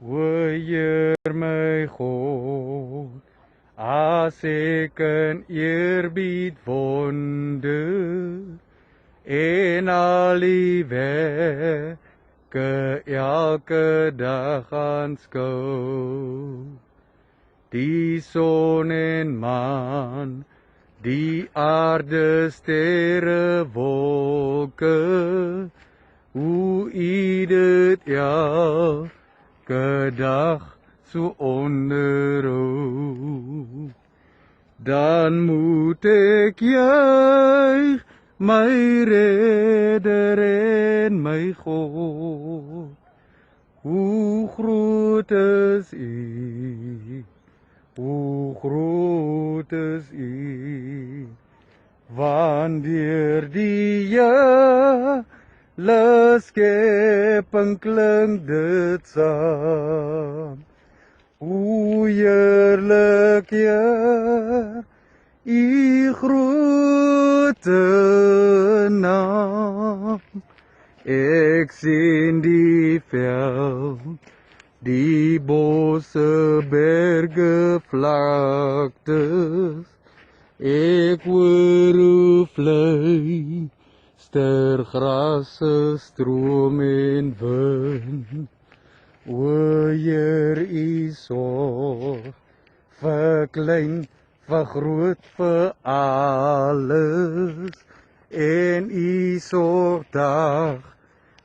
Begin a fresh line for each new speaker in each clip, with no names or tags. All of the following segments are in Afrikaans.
O Heer my God, as ek in eerbied wonder en al die werke elke dag aanskou, die son en maan, die aarde, sterre, wolke, hoe u dit elke dag so onderhou, dan moet ek juig, my Redder en my God. Hoe groot is u, hoe groot is u, want deur die hele skepping klink dit saam. Hoe heerlik, Heer, u groote naam. Ek sien die veld, die bosse, berge, vlaktes. Ek hoor hoe vlei stergrasse, stroom en wind. O Heer, u sorg vir klein, vir groot, vir alles. En u sorg dag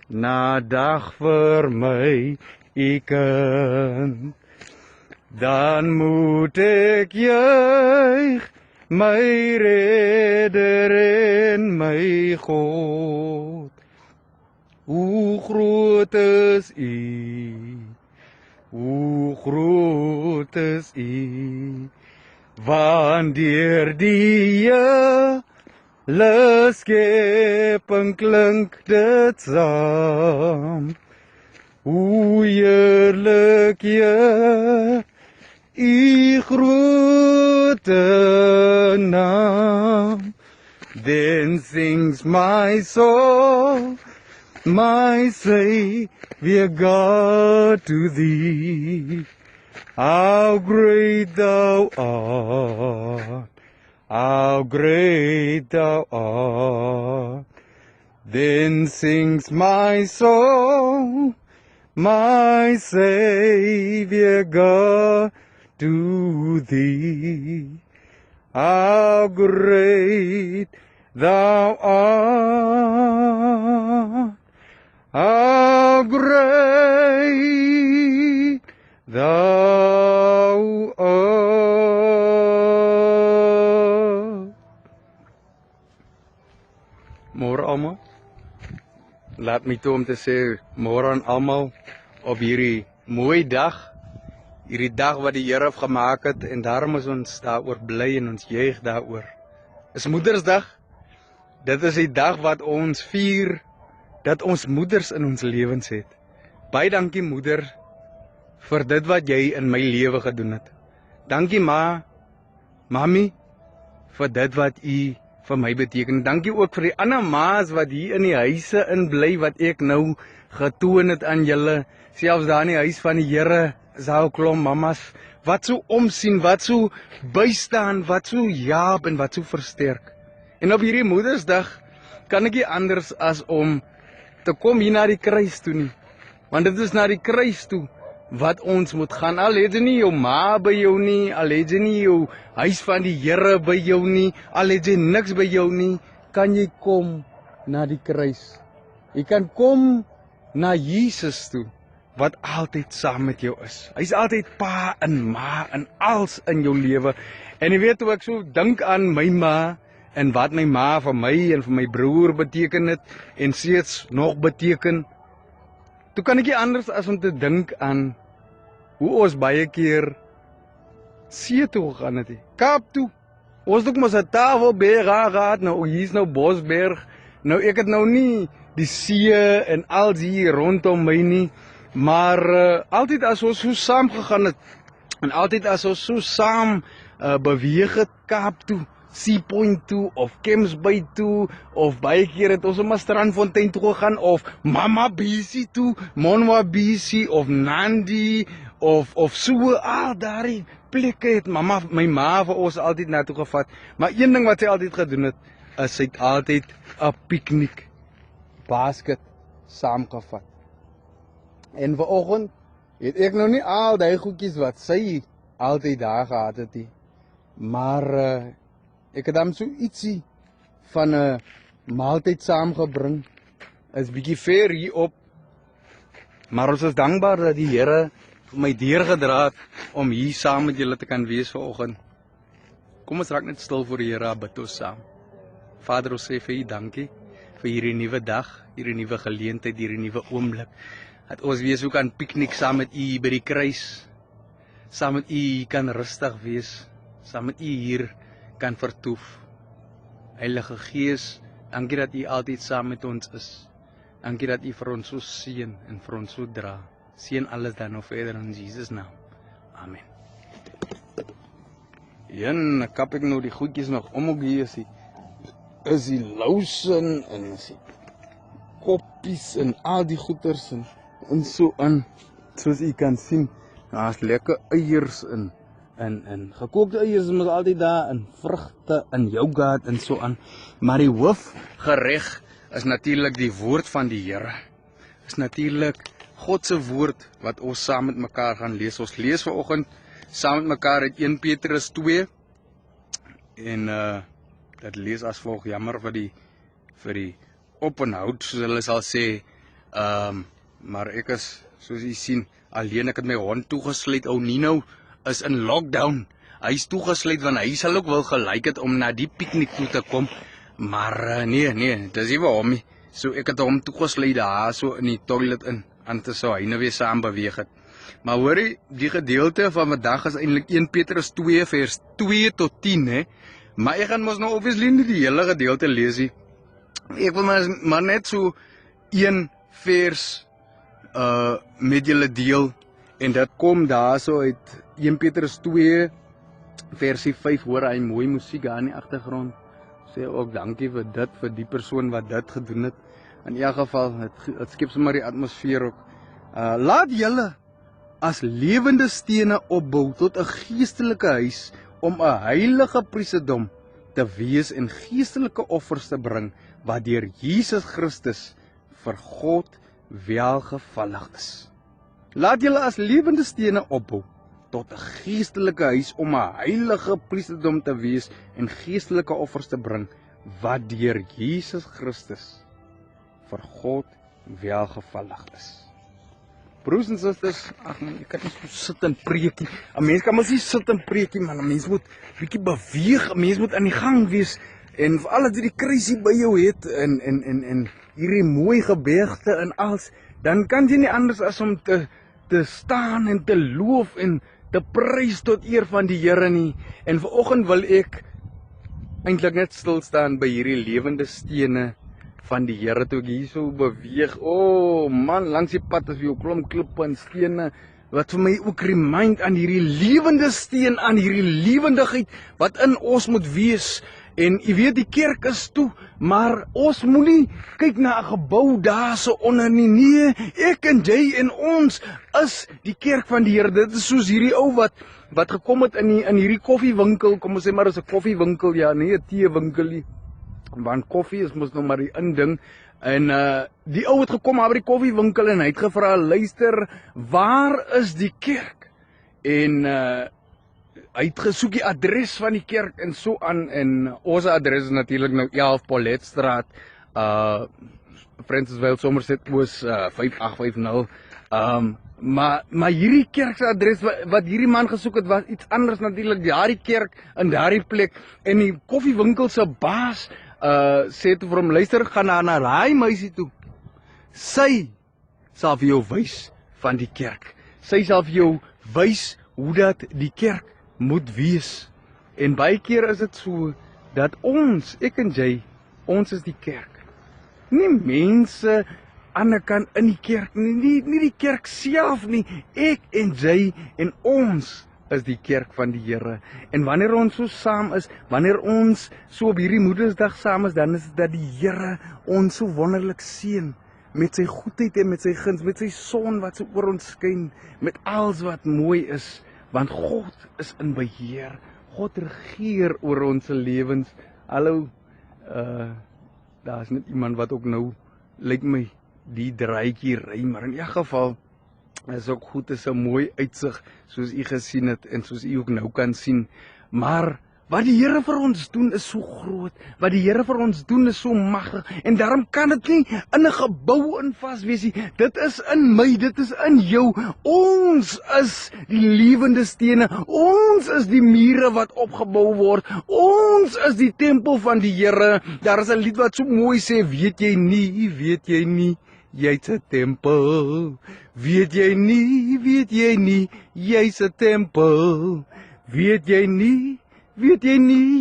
na dag vir my, u kind. Dan moet ek juig, my Redder en my God. Hoe groot is u, hoe groot is u, want deur die hele skepping klink dit saam. Hoe heerlik, Heer, u groote naam. Then sings my soul, my Saviour God, to thee. How great thou art, how great thou art. Then sings my soul, my Saviour God, to thee. How great thou art, how great thou art. Môre almal. Laat my toe om te sê môre aan almal op hierdie mooi dag. Hierdie dag wat die Here gemaak het en daarom is ons daaroor bly en ons juig daaroor. Is Moedersdag. Dit is die dag wat ons vier dat ons moeders in ons lewens het. Baie dankie moeder vir dit wat jy in my lewe gedoen het. Dankie mami vir dit wat u vir my beteken. Dankie ook vir die ander ma's wat hier in die huise in bly wat ek nou getoon het aan julle. Selfs daar in die huis van die Here is daar 'n klomp mamas wat so omsien, wat so bystaan, wat so jaap en wat so versterk. En op hierdie Moedersdag kan ek nie anders as om te kom hier na die kruis toe nie. Want dit is na die kruis toe wat ons moet gaan. Al het jy nie jou ma by jou nie, al het jy nie jou huis van die Here by jou nie, al het jy niks by jou nie, kan jy kom na die kruis. Jy kan kom na Jesus toe, wat altyd saam met jou is. Hy's altyd pa en ma en als in jou lewe. En jy weet hoe ek so dink aan my ma en wat my ma vir my en vir my broer beteken het en steeds nog beteken. Toe kan ek nie anders as om te dink aan hoe ons baie keer see toe gegaan het. Kaap toe. Ons het mos 'n Tafelberg gehad, nou hier's nou Bosberg. Nou ek het nou nie die see en al die rondom my nie, maar altyd as ons so saam gegaan het en altyd as ons so saam beweeg het Kaap toe, Sea Point toe of Camps Bay toe of baie keer het ons maar Strandfontein toe gegaan of Mama BC toe, Monwa BC of Nandi of so al daardie plekke het my ma vir ons altyd na toe gevat. Maar een ding wat sy altyd gedoen het, is sy het altyd 'n piknik basket saamgevat. En vanoggend het ek nou nie al die goedjies wat sy altyd daar gehad het nie. Maar ek het dan so ietsie van 'n maaltyd saamgebring. Is bietjie ver hierop. Maar ons is dankbaar dat die Here vir my deurgedra het om hier saam met julle te kan wees vanoggend. Kom ons raak net stil voor die Here, bid ons saam. Vader, ons sê vir U dankie vir hierdie nuwe dag, hierdie nuwe geleentheid, hierdie nuwe oomblik. Dat ons weer so kan piknik saam met U by die kruis. Saam met U kan rustig wees. Saam met U hier kan vertoef. Heilige Gees, dankie dat U altyd saam met ons is. Dankie dat U vir ons so seën en vir ons so dra. Seën alles dan nou verder in Jesus naam. Amen. Dan kap ek nou die goedjies nog om ook hier is die lousen en is die koppies en al die goeders en so aan. Soos u kan sien, daar's lekker eiers en gekookte eiers is altyd daar, en vrugte en yoghurt en so aan. Maar die hoofgereg is natuurlik die woord van die Here. Is natuurlik God se woord wat ons saam met mekaar gaan lees. Ons lees vanoggend saam met mekaar uit 1 Petrus 2 en dit lees as volg. Jammer vir die openhoud, soos hulle sal sê. Maar ek is, soos u sien, alleen. Ek het my hond toegesluit. Ou Nino is in lockdown. Hy is toegesluit want hy sal ook wel gelyk het om na die piknik toe te kom. Maar nee, dis nie vir hom nie. So ek het hom toegesluit daar so in die toilet in, en te sou hy nou weer saam beweeg het. Maar hoor jy, die gedeelte van vandag is eintlik 1 Petrus 2 vers 2 tot 10, hè. Maar ek gaan mos nou obviously nie die hele gedeelte lees nie. Ek wil maar net so 1 vers met julle deel, en dit kom daar so uit 1 Petrus 2 versie 5, hoor hy mooi musiek daar in die agtergrond. Sê ook dankie vir dit, vir die persoon wat dit gedoen het. In elk geval, het skep sommer die atmosfeer ook. Laat julle as lewende stene opbou tot 'n geestelike huis, om 'n heilige priesterdom te wees en geestelike offers te bring, wat deur Jesus Christus vir God welgevallig is. Laat julle as lewende stene opbou tot 'n geestelike huis, om 'n heilige priesterdom te wees en geestelike offers te bring, wat deur Jesus Christus vir God welgevallig is. Broers en susters, ag man, ek kan nie so sit en preekie. 'n Mens kan mos nie sit en preekie, man. 'n Mens moet bietjie beweeg, 'n mens moet aan die gang wees, en veral as jy die kruisie by jou het en hierdie mooi gebergte en alles, dan kan jy nie anders as om te staan en te loof en te prys tot eer van die Here nie. En vanoggend wil ek eintlik net stil staan by hierdie lewende stene van die Here, toe ek hier so beweeg. Man, langs die pad is jou klomp klippe en stene, wat vir my ook remind aan hierdie lewende steen, aan hierdie lewendigheid wat in ons moet wees. En jy weet, die kerk is toe, maar ons moenie kyk na 'n gebou daar so onder nie. Nee, ek en jy en ons is die kerk van die Here. Dit is soos hierdie ou wat gekom het in hierdie koffiewinkel. Kom ons sê maar, is 'n koffiewinkel, ja, nie 'n teewinkel nie. Want koffie is mos nou maar die inding. En die ou het gekom by die koffiewinkel en hy het gevra, luister, waar is die kerk? En hy het gesoek die adres van die kerk en so aan, en ons adres is natuurlik nou 11 Pauletstraat, Francisville, Somerset Oos, 5850. Maar hierdie kerk se adres wat hierdie man gesoek het, was iets anders natuurlik. Daardie kerk in daardie plek, en die koffiewinkel se baas sê toe vir hom, luister, gaan na daai meisie toe. Sy sal vir jou wys van die kerk. Sy sal vir jou wys hoe dat die kerk moet wees. En baie keer is dit so dat ons, ek en jy, ons is die kerk. Nie mense ander kant in die kerk nie, nie die kerk self nie. Ek en jy en ons is die kerk van die Here. En wanneer ons so saam is, wanneer ons so op hierdie Moedersdag saam is, dan is dit dat die Here ons so wonderlik seën met sy goedheid en met sy guns, met sy son wat so oor ons skyn, met alles wat mooi is, want God is in beheer. God regeer oor ons lewens. Hallo, daar is net iemand wat ook nou, lyk my, die draaitjie ry, maar in elk geval, is ook goed, is 'n mooi uitsig, soos u gesien het, en soos u ook nou kan sien. Maar, wat die Here vir ons doen is so groot, wat die Here vir ons doen is so magtig, en daarom kan dit nie in 'n gebou in vas wees nie. Dit is in my, dit is in jou. Ons is die lewende stene, ons is die mure wat opgebou word, ons is die tempel van die Here. Daar is 'n lied wat so mooi sê, weet jy nie, jy's 'n tempel. Weet jy nie, jy's 'n tempel. Weet jy nie,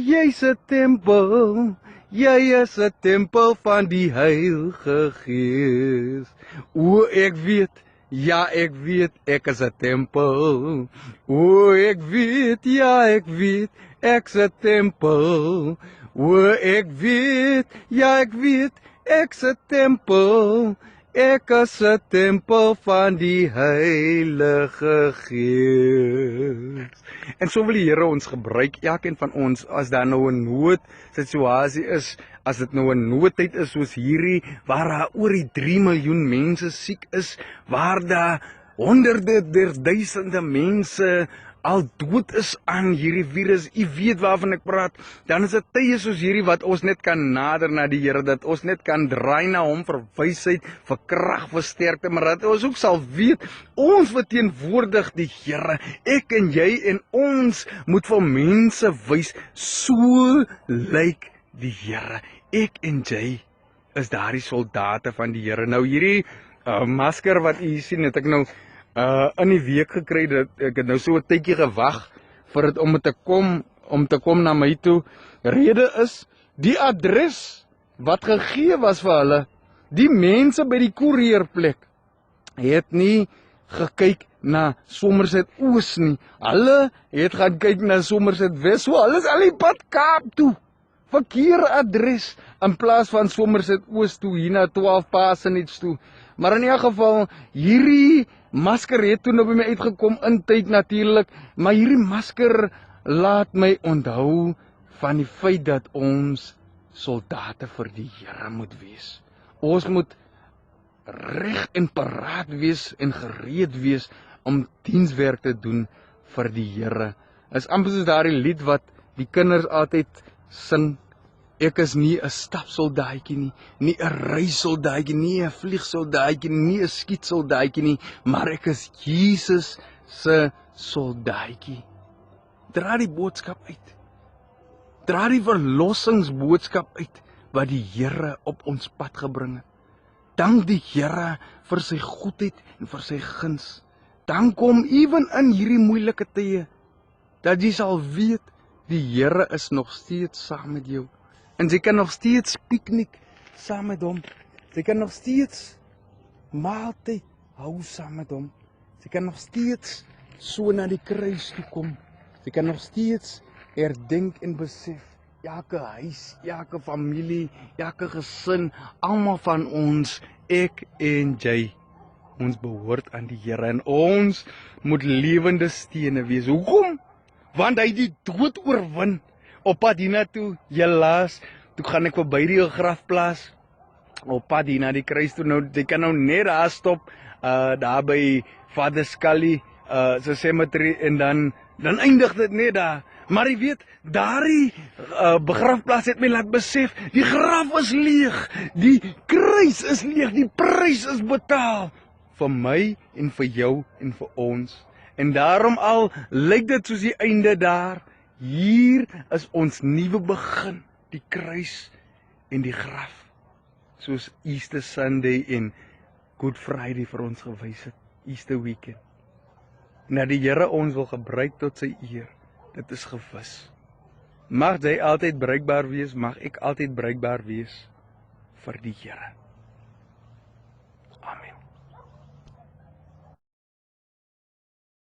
jy's 'n tempel. Jy is 'n tempel van die Heilige Gees. O, ek weet, ja ek weet, ek is 'n tempel. O, ek weet, ja ek weet, ek's 'n tempel. O, ek weet, ja ek weet, ek's 'n tempel. Ek is 'n tempel van die Heilige Gees. En so wil die Here ons gebruik, elkeen van ons, as daar nou 'n noodsituasie is, as dit nou 'n noodtyd is soos hierdie, waar daar oor die 3 miljoen mense siek is, waar daar honderde duisende mense al dood is aan hierdie virus, u weet waarvan ek praat, dan is dit tye soos hierdie wat ons net kan nader na die Here, dat ons net kan draai na hom vir wysheid, vir krag, vir sterkte, maar dat ons ook sal weet, ons verteenwoordig die Here, ek en jy, en ons moet vir mense wys, so lyk die Here. Ek en jy is daardie soldate van die Here. Nou hierdie masker wat u sien, het ek nou in die week gekry, dat ek het nou so 'n tydjie gewag vir dit om te kom na my toe. Rede is, die adres wat gegee was vir hulle, die mense by die koerierplek, het nie gekyk na Somerset Oos nie. Hulle het gaan kyk na Somerset Wes, so hulle is al die pad Kaap toe. Verkeerde adres, in plaas van Somerset Oos toe, hier na 12 Pasenits toe. Maar in elk geval, hierdie masker het toe nou by my uitgekom in tyd natuurlik, maar hierdie masker laat my onthou van die feit dat ons soldate vir die Here moet wees. Ons moet reg en paraat wees en gereed wees om dienswerk te doen vir die Here. Is amper soos daardie lied wat die kinders altyd sing. Ek is nie 'n stapsoldaatjie nie, nie 'n reissoldaatjie, nie 'n vliegsoldaatjie, nie 'n skietsoldaatjie nie, maar ek is Jesus se soldaatjie. Dra die boodskap uit. Dra die verlossingsboodskap uit wat die Here op ons pad gebring het. Dank die Here vir sy goedheid en vir sy guns. Dank hom ewen in hierdie moeilike tye, dat jy sal weet, die Here is nog steeds saam met jou. En jy kan nog steeds piknik saam met hom. Jy kan nog steeds maaltyd hou saam met hom. Jy kan nog steeds so na die kruis toe kom. Jy kan nog steeds herdenk en besef, elke huis, elke familie, elke gesin, almal van ons, ek en jy, ons behoort aan die Here en ons moet lewende stene wees. Hoekom? Want hy die dood oorwin. Op pad hiernatoe, helaas, toe gaan ek verby die grafplaas, op pad hier na die kruis toe, nou, jy kan nou net daar stop, daar by Vader Scully, se cemetery, en dan eindig dit net daar. Maar jy weet, daardie begrafplaas het my laat besef, die graf is leeg, die kruis is leeg, die prys is betaal, vir my en vir jou en vir ons. En daarom al lyk dit soos die einde daar, hier is ons nuwe begin, die kruis en die graf, soos Easter Sunday en Good Friday vir ons gewys het, Easter weekend. Nou die Here ons wil gebruik tot sy eer, dit is gewis. Mag jy altyd bruikbaar wees, mag ek altyd bruikbaar wees vir die Here.